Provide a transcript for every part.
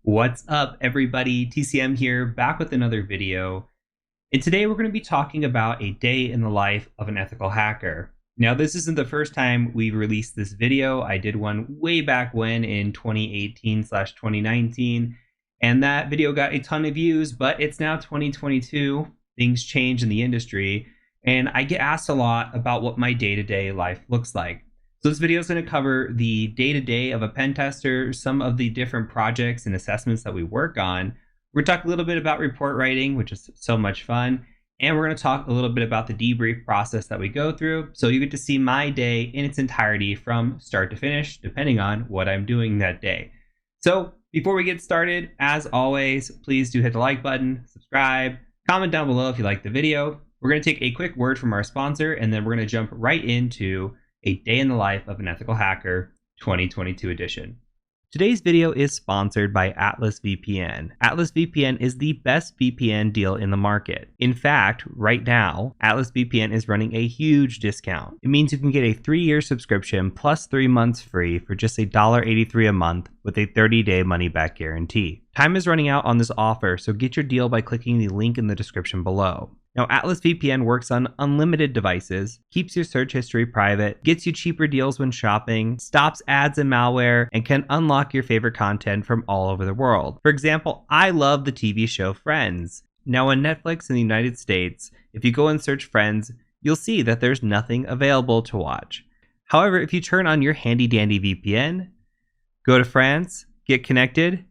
What's up, everybody? TCM here, back with another video. And today we're going to be talking about a day in the life of an ethical hacker. Now, this isn't the first time we've released this video. I did one way back when in 2018/2019, and that video got a ton of views, but it's now 2022. Things change in the industry, and I get asked a lot about what my day-to-day life looks like. So this video is going to cover the day-to-day of a pen tester, some of the different projects and assessments that we work on. We're going to talk a little bit about report writing, which is so much fun. And we're going to talk a little bit about the debrief process that we go through. So you get to see my day in its entirety from start to finish, depending on what I'm doing that day. So before we get started, as always, please do hit the like button, subscribe, comment down below if you like the video. We're going to take a quick word from our sponsor, and then we're going to jump right into A Day in the Life of an Ethical Hacker 2022 edition. Today's video is sponsored by Atlas VPN. Atlas VPN is the best VPN deal in the market. In fact, right now, Atlas VPN is running a huge discount. It means you can get a 3-year subscription plus 3 months free for just $1.83 a month with a 30-day money-back guarantee. Time is running out on this offer, so get your deal by clicking the link in the description below. Now, Atlas VPN works on unlimited devices, keeps your search history private, gets you cheaper deals when shopping, stops ads and malware, and can unlock your favorite content from all over the world. For example, I love the TV show Friends. Now, on Netflix in the United States, if you go and search Friends, you'll see that there's nothing available to watch. However, if you turn on your handy-dandy VPN, go to France, get connected,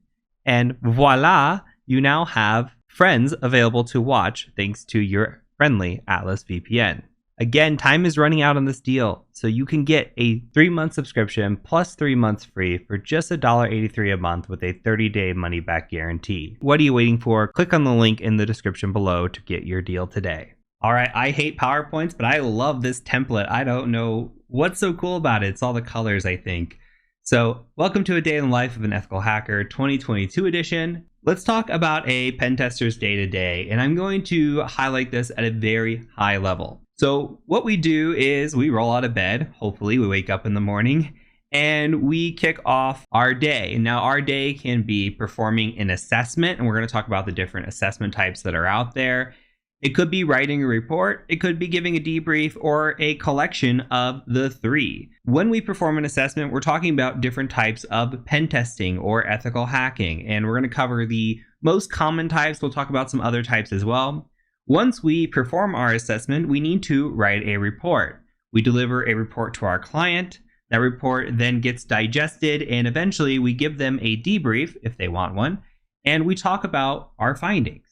and voila, you now have Friends available to watch thanks to your friendly Atlas VPN. Again, time is running out on this deal, so you can get a 3-month subscription plus 3 months free for just $1.83 a month with a 30-day money-back guarantee. What are you waiting for? Click on the link in the description below to get your deal today. All right, I hate PowerPoints, but I love this template. I don't know what's so cool about it. It's all the colors, I think. So, welcome to A Day in the Life of an Ethical Hacker 2022 edition. Let's talk about a pen tester's day-to-day, and I'm going to highlight this at a very high level. So what we do is we roll out of bed, hopefully we wake up in the morning, and we kick off our day. Now, our day can be performing an assessment, and we're going to talk about the different assessment types that are out there. It could be writing a report, it could be giving a debrief, or a collection of the three. When we perform an assessment, we're talking about different types of pen testing or ethical hacking, and we're going to cover the most common types. We'll talk about some other types as well. Once we perform our assessment, we need to write a report. We deliver a report to our client. That report then gets digested, and eventually we give them a debrief if they want one, and we talk about our findings.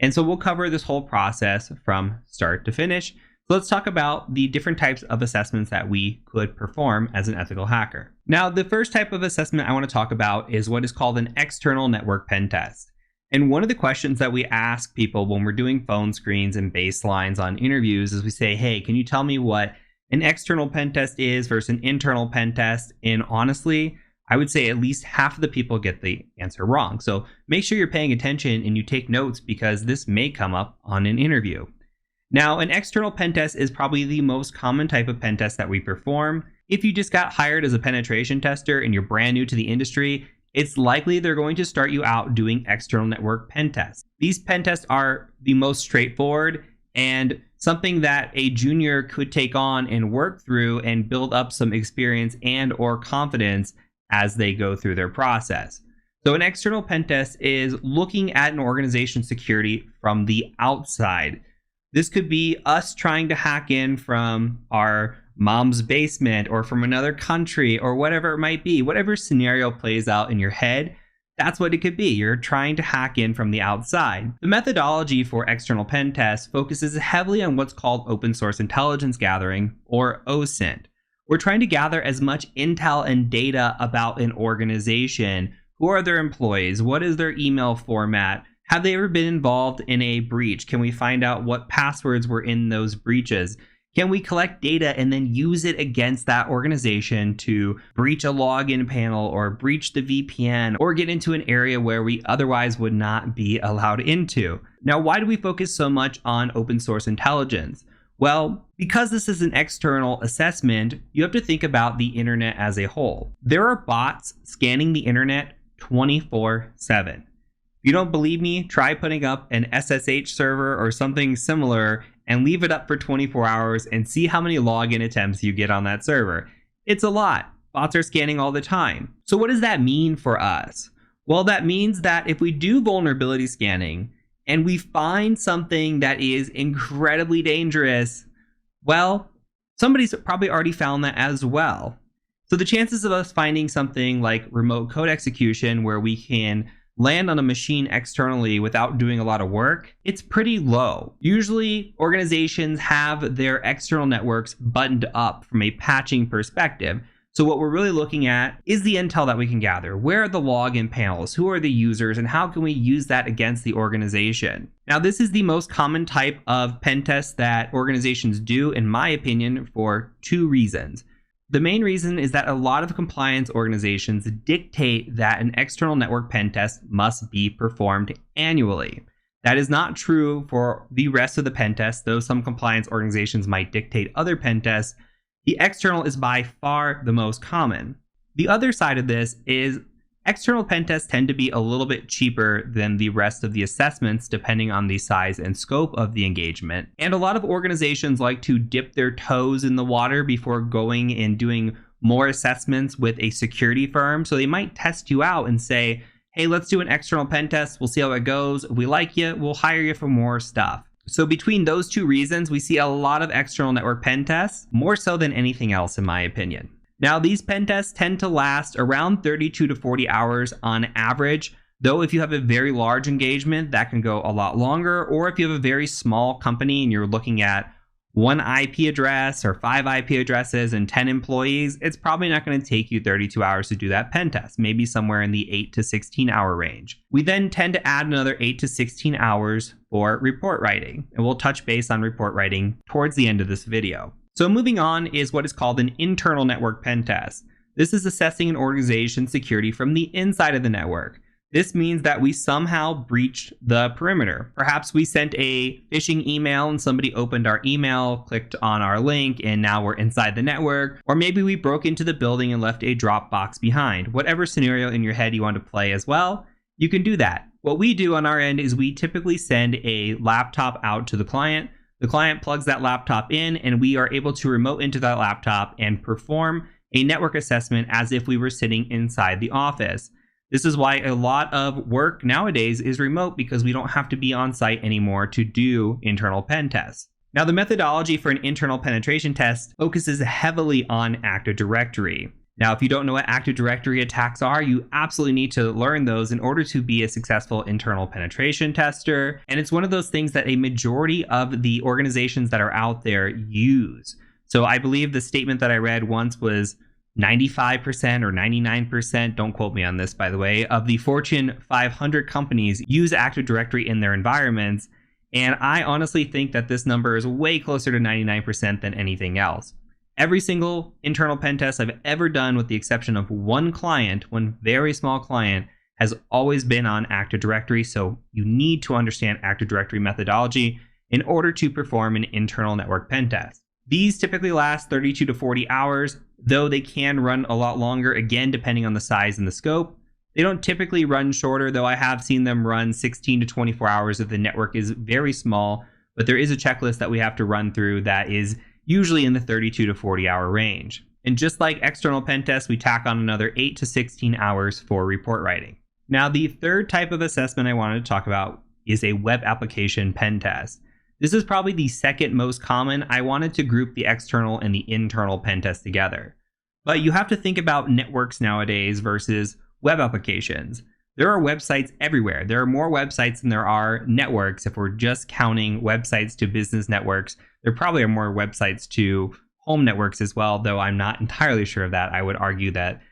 And so we'll cover this whole process from start to finish. So let's talk about the different types of assessments that we could perform as an ethical hacker. Now, the first type of assessment I want to talk about is what is called an external network pen test. And one of the questions that we ask people when we're doing phone screens and baselines on interviews is we say, hey, can you tell me what an external pen test is versus an internal pen test? And honestly, I would say at least half of the people get the answer wrong. So make sure you're paying attention and you take notes because this may come up on an interview. Now, an external pen test is probably the most common type of pen test that we perform. If you just got hired as a penetration tester and you're brand new to the industry, it's likely they're going to start you out doing external network pen tests. These pen tests are the most straightforward and something that a junior could take on and work through and build up some experience and or confidence as they go through their process. So an external pen test is looking at an organization's security from the outside. This could be us trying to hack in from our mom's basement or from another country or whatever it might be. Whatever scenario plays out in your head, that's what it could be. You're trying to hack in from the outside. The methodology for external pen tests focuses heavily on what's called open source intelligence gathering, or OSINT. We're trying to gather as much intel and data about an organization. Who are their employees? What is their email format? Have they ever been involved in a breach? Can we find out what passwords were in those breaches? Can we collect data and then use it against that organization to breach a login panel or breach the VPN or get into an area where we otherwise would not be allowed into? Now, why do we focus so much on open source intelligence? Well, because this is an external assessment, you have to think about the internet as a whole. There are bots scanning the internet 24/7. If you don't believe me, try putting up an SSH server or something similar and leave it up for 24 hours and see how many login attempts you get on that server. It's a lot. Bots are scanning all the time. So what does that mean for us? Well, that means that if we do vulnerability scanning and we find something that is incredibly dangerous, well, somebody's probably already found that as well. So the chances of us finding something like remote code execution where we can land on a machine externally without doing a lot of work, it's pretty low. Usually organizations have their external networks buttoned up from a patching perspective. So what we're really looking at is the intel that we can gather. Where are the login panels? Who are the users? And how can we use that against the organization? Now, this is the most common type of pen test that organizations do, in my opinion, for two reasons. The main reason is that a lot of compliance organizations dictate that an external network pen test must be performed annually. That is not true for the rest of the pen tests, though some compliance organizations might dictate other pen tests. The external is by far the most common. The other side of this is external pen tests tend to be a little bit cheaper than the rest of the assessments depending on the size and scope of the engagement. And a lot of organizations like to dip their toes in the water before going and doing more assessments with a security firm. So they might test you out and say, hey, let's do an external pen test. We'll see how it goes. If we like you, we'll hire you for more stuff. So between those two reasons, we see a lot of external network pen tests, more so than anything else, in my opinion. Now, these pen tests tend to last around 32 to 40 hours on average, though if you have a very large engagement, that can go a lot longer, or if you have a very small company and you're looking at one IP address or 5 IP addresses and 10 employees, it's probably not going to take you 32 hours to do that pen test, maybe somewhere in the 8 to 16 hour range. We then tend to add another 8 to 16 hours for report writing, and we'll touch base on report writing towards the end of this video. So moving on is what is called an internal network pen test. This is assessing an organization's security from the inside of the network. This means that we somehow breached the perimeter. Perhaps we sent a phishing email and somebody opened our email, clicked on our link, and now we're inside the network. Or maybe we broke into the building and left a Dropbox behind. Whatever scenario in your head you want to play as well, you can do that. What we do on our end is we typically send a laptop out to the client. The client plugs that laptop in, and we are able to remote into that laptop and perform a network assessment as if we were sitting inside the office. This is why a lot of work nowadays is remote, because we don't have to be on site anymore to do internal pen tests. Now, the methodology for an internal penetration test focuses heavily on Active Directory. Now, if you don't know what Active Directory attacks are, you absolutely need to learn those in order to be a successful internal penetration tester. And it's one of those things that a majority of the organizations that are out there use. So I believe the statement that I read once was 95% or 99%, don't quote me on this, by the way, of the Fortune 500 companies use Active Directory in their environments. And I honestly think that this number is way closer to 99% than anything else. Every single internal pen test I've ever done, with the exception of one client, one very small client, has always been on Active Directory. So you need to understand Active Directory methodology in order to perform an internal network pen test. These typically last 32 to 40 hours, though they can run a lot longer, again, depending on the size and the scope. They don't typically run shorter, though I have seen them run 16 to 24 hours if the network is very small, but there is a checklist that we have to run through that is usually in the 32 to 40 hour range. And just like external pen tests, we tack on another 8 to 16 hours for report writing. Now, the third type of assessment I wanted to talk about is a web application pen test. This is probably the second most common. I wanted to group the external and the internal pen test together. But you have to think about networks nowadays versus web applications. There are websites everywhere. There are more websites than there are networks. If we're just counting websites to business networks, there probably are more websites to home networks as well, though I'm not entirely sure of that. I would argue that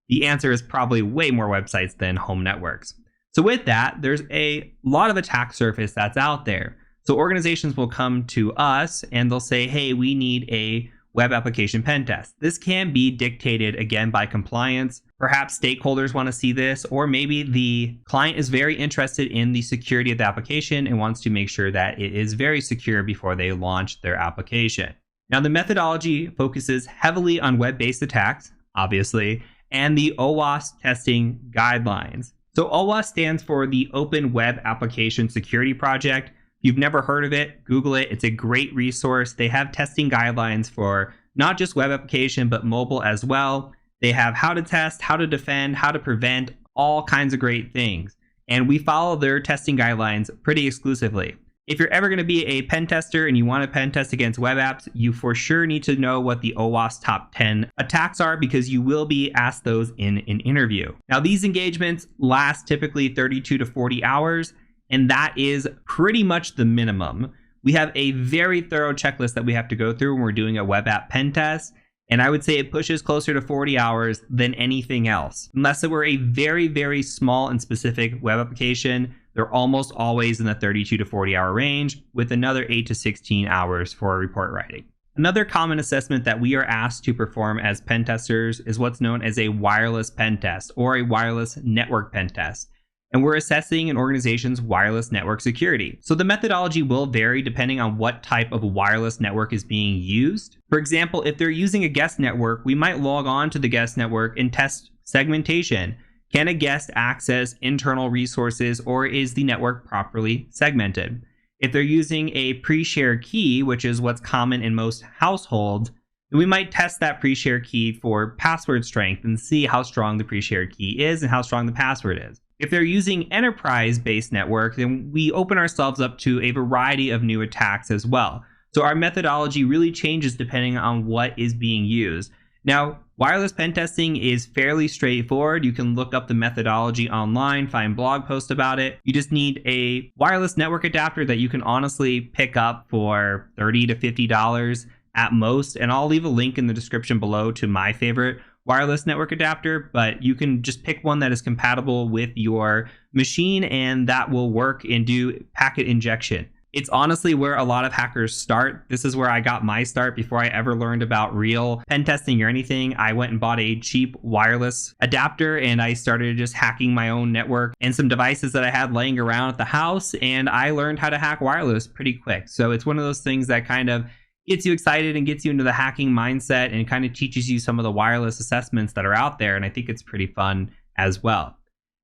the answer is probably way more websites than home networks. So with that, there's a lot of attack surface that's out there. So organizations will come to us and they'll say, hey, we need a web application pen test. This can be dictated, again, by compliance. Perhaps stakeholders want to see this, or maybe the client is very interested in the security of the application and wants to make sure that it is very secure before they launch their application. Now, the methodology focuses heavily on web-based attacks, obviously, and the OWASP testing guidelines. So OWASP stands for the Open Web Application Security Project. If you've never heard of it, Google it. It's a great resource. They have testing guidelines for not just web application, but mobile as well. They have how to test, how to defend, how to prevent, all kinds of great things. And we follow their testing guidelines pretty exclusively. If you're ever going to be a pen tester and you want to pen test against web apps, you for sure need to know what the OWASP top 10 attacks are, because you will be asked those in an interview. Now, these engagements last typically 32 to 40 hours, and that is pretty much the minimum. We have a very thorough checklist that we have to go through when we're doing a web app pen test. And I would say it pushes closer to 40 hours than anything else. Unless it were a very, very small and specific web application, they're almost always in the 32 to 40 hour range, with another 8 to 16 hours for report writing. Another common assessment that we are asked to perform as pen testers is what's known as a wireless pen test or a wireless network pen test. And we're assessing an organization's wireless network security. So the methodology will vary depending on what type of wireless network is being used. For example, if they're using a guest network, we might log on to the guest network and test segmentation. Can a guest access internal resources, or is the network properly segmented? If they're using a pre-share key, which is what's common in most households, we might test that pre-share key for password strength and see how strong the pre-share key is and how strong the password is. If they're using enterprise-based network, then we open ourselves up to a variety of new attacks as well. So our methodology really changes depending on what is being used. Now, wireless pen testing is fairly straightforward. You can look up the methodology online, find blog posts about it. You just need a wireless network adapter that you can honestly pick up for $30 to $50 at most. And I'll leave a link in the description below to my favorite wireless network adapter, but you can just pick one that is compatible with your machine, and that will work and do packet injection. It's honestly where a lot of hackers start. This is where I got my start before I ever learned about real pen testing or anything. I went and bought a cheap wireless adapter, and I started just hacking my own network and some devices that I had laying around at the house, and I learned how to hack wireless pretty quick. So it's one of those things that kind of gets you excited and gets you into the hacking mindset and kind of teaches you some of the wireless assessments that are out there. And I think it's pretty fun as well.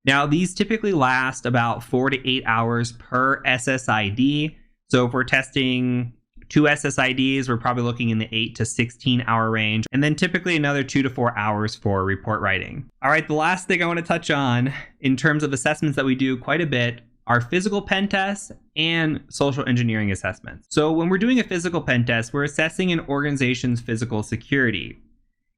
Now, these typically last about 4 to 8 hours per SSID. So if we're testing 2 SSIDs, we're probably looking in the 8 to 16 hour range. And then typically another 2 to 4 hours for report writing. All right, the last thing I want to touch on in terms of assessments that we do quite a bit are physical pen tests and social engineering assessments. So when we're doing a physical pen test, we're assessing an organization's physical security.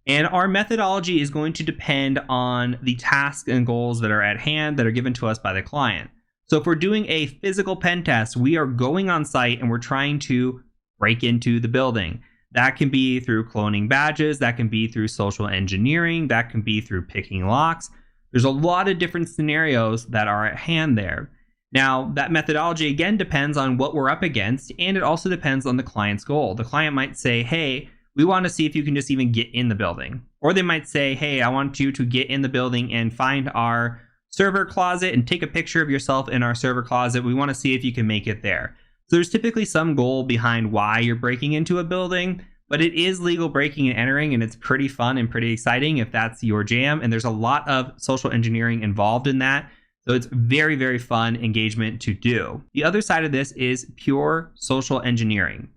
And our methodology is going to depend on the tasks and goals that are at hand that are given to us by the client. So if we're doing a physical pen test, we are going on site and we're trying to break into the building. That can be through cloning badges, that can be through social engineering, that can be through picking locks. There's a lot of different scenarios that are at hand there. Now, that methodology, again, depends on what we're up against, and it also depends on the client's goal. The client might say, hey, we want to see if you can just even get in the building. Or they might say, hey, I want you to get in the building and find our server closet and take a picture of yourself in our server closet. We want to see if you can make it there. So there's typically some goal behind why you're breaking into a building, but it is legal breaking and entering, and it's pretty fun and pretty exciting if that's your jam. And there's a lot of social engineering involved in that. So it's very, very fun engagement to do. The other side of this is pure social engineering.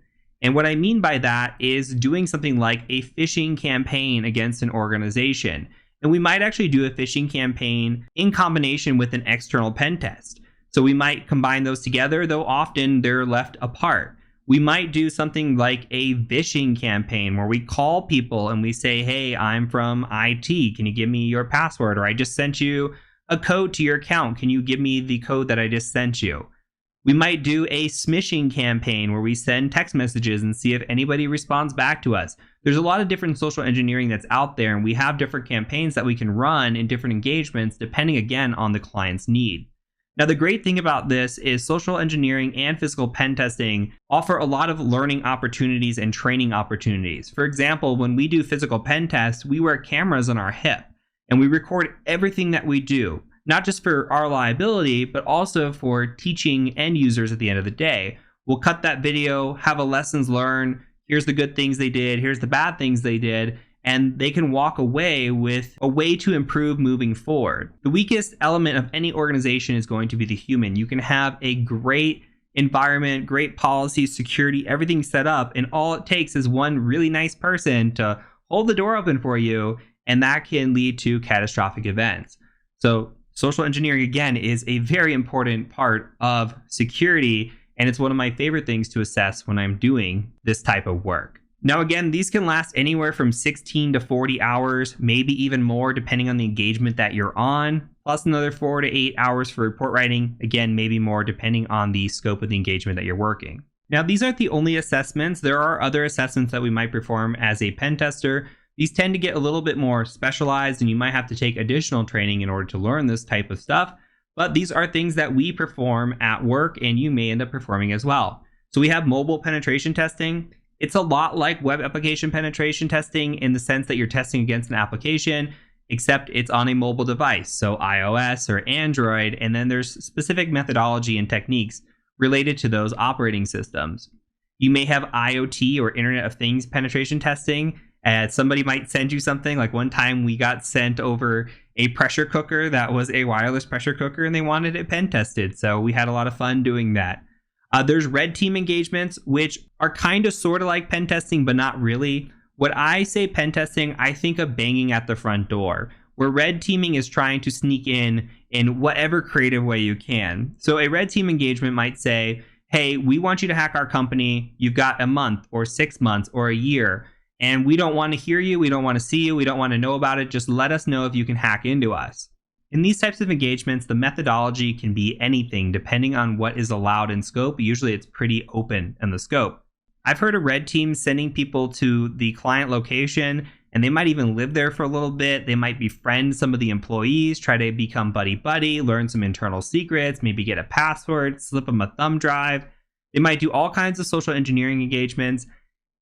And what I mean by that is doing something like a phishing campaign against an organization. And we might actually do a phishing campaign in combination with an external pen test. So we might combine those together, though often they're left apart. We might do something like a phishing campaign where we call people and we say, hey, I'm from IT. Can you give me your password? Or I just sent you a code to your account. Can you give me the code that I just sent you? We might do a smishing campaign where we send text messages and see if anybody responds back to us. There's a lot of different social engineering that's out there, and we have different campaigns that we can run in different engagements depending, again, on the client's need. Now, the great thing about this is social engineering and physical pen testing offer a lot of learning opportunities and training opportunities. For example, when we do physical pen tests, we wear cameras on our hip and we record everything that we do, not just for our liability, but also for teaching end users at the end of the day. We'll cut that video, have a lessons learned. Here's the good things they did. Here's the bad things they did. and they can walk away with a way to improve moving forward. The weakest element of any organization is going to be the human. You can have a great environment, great policy, security, everything set up, and all it takes is one really nice person to hold the door open for you, and that can lead to catastrophic events. So social engineering, again, is a very important part of security, and it's one of my favorite things to assess when I'm doing this type of work. Now, again, these can last anywhere from 16 to 40 hours, maybe even more, depending on the engagement that you're on, plus another 4 to 8 hours for report writing. Again, maybe more, depending on the scope of the engagement that you're working. Now, these aren't the only assessments. There are other assessments that we might perform as a pen tester. These tend to get a little bit more specialized, and you might have to take additional training in order to learn this type of stuff. But these are things that we perform at work, and you may end up performing as well. So we have mobile penetration testing. It's a lot like web application penetration testing in the sense that you're testing against an application, except it's on a mobile device, so iOS or Android, and then there's specific methodology and techniques related to those operating systems. You may have IoT or Internet of Things penetration testing. Somebody might send you something. Like one time we got sent over a pressure cooker that was a wireless pressure cooker, and they wanted it pen tested. So we had a lot of fun doing that. There's red team engagements, which are kind of sort of like pen testing, but not really. When I say pen testing, I think of banging at the front door, where red teaming is trying to sneak in whatever creative way you can. So a red team engagement might say, hey, we want you to hack our company. You've got a month or 6 months or a year, and we don't want to hear you. We don't want to see you. We don't want to know about it. Just let us know if you can hack into us. In these types of engagements, the methodology can be anything depending on what is allowed in scope. Usually it's pretty open in the scope. I've heard of red teams sending people to the client location, and they might even live there for a little bit. They might befriend some of the employees, try to become buddy-buddy, learn some internal secrets, maybe get a password, slip them a thumb drive. They might do all kinds of social engineering engagements.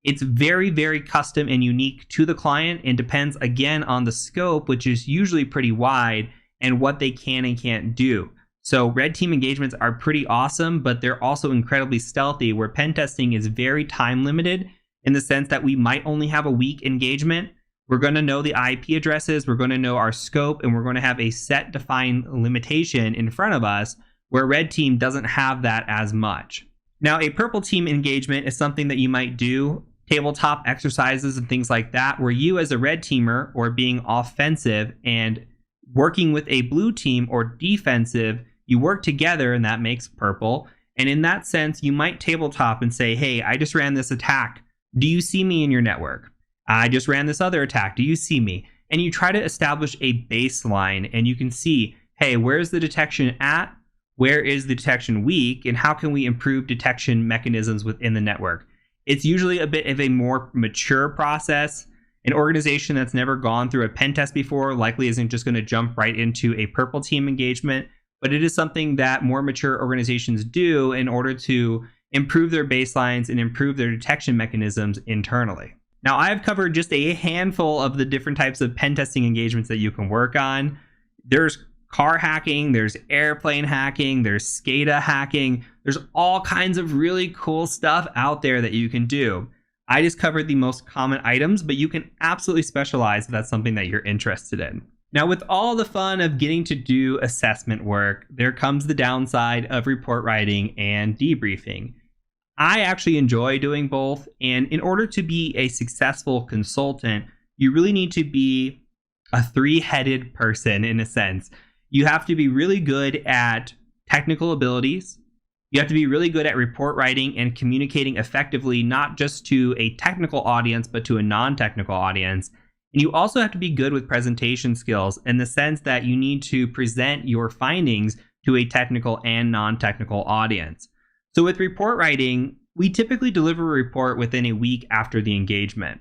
It's very, very custom and unique to the client and depends, again, on the scope, which is usually pretty wide, and what they can and can't do. So red team engagements are pretty awesome, but they're also incredibly stealthy, where pen testing is very time limited in the sense that we might only have a week engagement. We're going to know the IP addresses, we're going to know our scope, and we're going to have a set defined limitation in front of us, where red team doesn't have that as much. Now, a purple team engagement is something that you might do, tabletop exercises and things like that, where you as a red teamer or being offensive and working with a blue team or defensive, you work together and that makes purple. And in that sense, you might tabletop and say, hey, I just ran this attack. Do you see me in your network? I just ran this other attack. Do you see me? And you try to establish a baseline, and you can see, hey, where's the detection at? Where is the detection weak? And how can we improve detection mechanisms within the network? It's usually a bit of a more mature process. An organization that's never gone through a pen test before likely isn't just going to jump right into a purple team engagement, but it is something that more mature organizations do in order to improve their baselines and improve their detection mechanisms internally. Now, I've covered just a handful of the different types of pen testing engagements that you can work on. There's car hacking, there's airplane hacking, there's SCADA hacking. There's all kinds of really cool stuff out there that you can do. I just covered the most common items, but you can absolutely specialize if that's something that you're interested in. Now, with all the fun of getting to do assessment work, there comes the downside of report writing and debriefing. I actually enjoy doing both, and in order to be a successful consultant, you really need to be a three-headed person in a sense. You have to be really good at technical abilities. You have to be really good at report writing and communicating effectively, not just to a technical audience, but to a non-technical audience. And you also have to be good with presentation skills in the sense that you need to present your findings to a technical and non-technical audience. So with report writing, we typically deliver a report within a week after the engagement.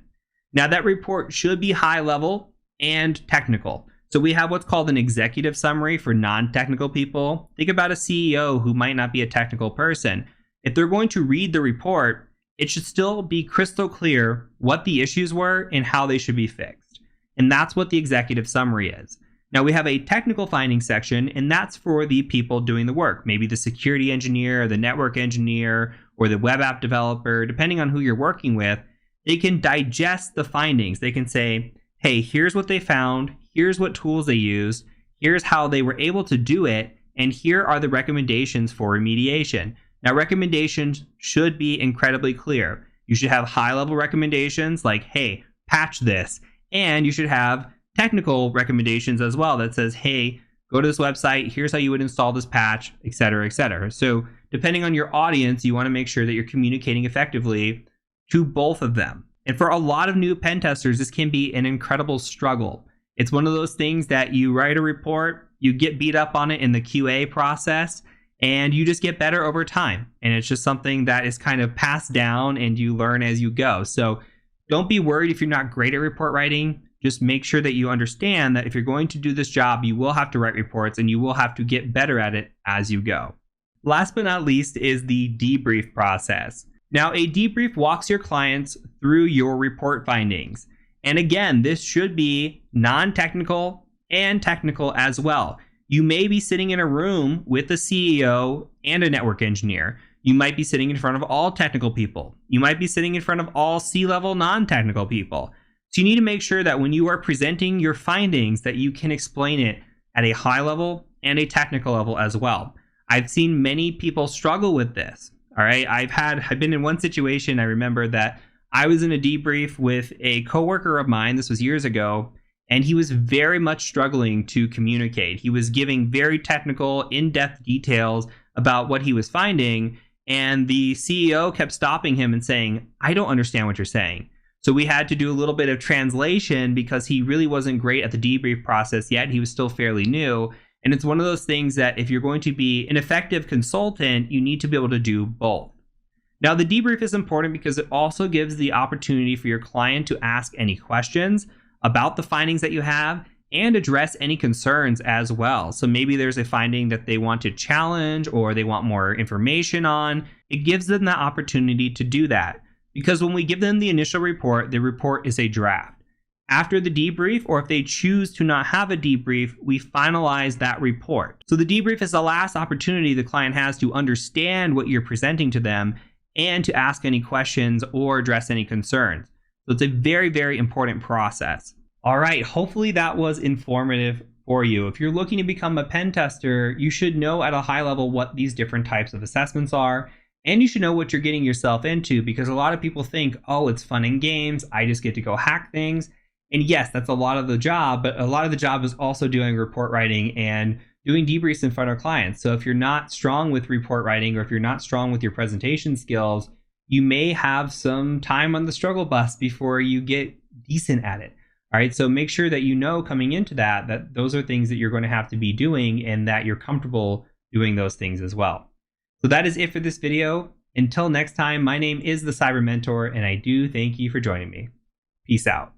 Now, that report should be high level and technical. So we have what's called an executive summary for non-technical people. Think about a CEO who might not be a technical person. If they're going to read the report, it should still be crystal clear what the issues were and how they should be fixed. And that's what the executive summary is. Now, we have a technical findings section, and that's for the people doing the work. Maybe the security engineer, the network engineer, or the web app developer, depending on who you're working with. they can digest the findings. They can say, hey, here's what they found, here's what tools they used, here's how they were able to do it, and here are the recommendations for remediation. Now, recommendations should be incredibly clear. You should have high-level recommendations like, hey, patch this. And you should have technical recommendations as well that says, hey, go to this website, here's how you would install this patch, et cetera, et cetera. So depending on your audience, you want to make sure that you're communicating effectively to both of them. And for a lot of new pen testers, this can be an incredible struggle. It's one of those things that you write a report, you get beat up on it in the QA process, and you just get better over time. And it's just something that is kind of passed down and you learn as you go. So don't be worried if you're not great at report writing. Just make sure that you understand that if you're going to do this job, you will have to write reports and you will have to get better at it as you go. Last but not least is the debrief process. Now, a debrief walks your clients through your report findings. And again, this should be non-technical and technical as well. You may be sitting in a room with a CEO and a network engineer. You might be sitting in front of all technical people. You might be sitting in front of all C-level non-technical people. So you need to make sure that when you are presenting your findings that you can explain it at a high level and a technical level as well. I've seen many people struggle with this. All right. I've been in one situation. I remember that I was in a debrief with a coworker of mine. This was years ago. And he was very much struggling to communicate. He was giving very technical, in-depth details about what he was finding. And the CEO kept stopping him and saying, I don't understand what you're saying. So we had to do a little bit of translation because he really wasn't great at the debrief process yet. He was still fairly new. And it's one of those things that if you're going to be an effective consultant, you need to be able to do both. Now, the debrief is important because it also gives the opportunity for your client to ask any questions about the findings that you have and address any concerns as well. So maybe there's a finding that they want to challenge or they want more information on. It gives them the opportunity to do that. Because when we give them the initial report, the report is a draft. After the debrief, or if they choose to not have a debrief, we finalize that report. So the debrief is the last opportunity the client has to understand what you're presenting to them and to ask any questions or address any concerns. So it's a very, very important process. All right, hopefully that was informative for you. If you're looking to become a pen tester, you should know at a high level what these different types of assessments are. And you should know what you're getting yourself into, because a lot of people think, oh, it's fun and games. I just get to go hack things. And yes, that's a lot of the job, but a lot of the job is also doing report writing and doing debriefs in front of clients. So if you're not strong with report writing, or if you're not strong with your presentation skills, you may have some time on the struggle bus before you get decent at it. All right, so make sure that you know coming into that those are things that you're going to have to be doing and that you're comfortable doing those things as well. So that is it for this video. Until next time, my name is the Cyber Mentor, and I do thank you for joining me. Peace out.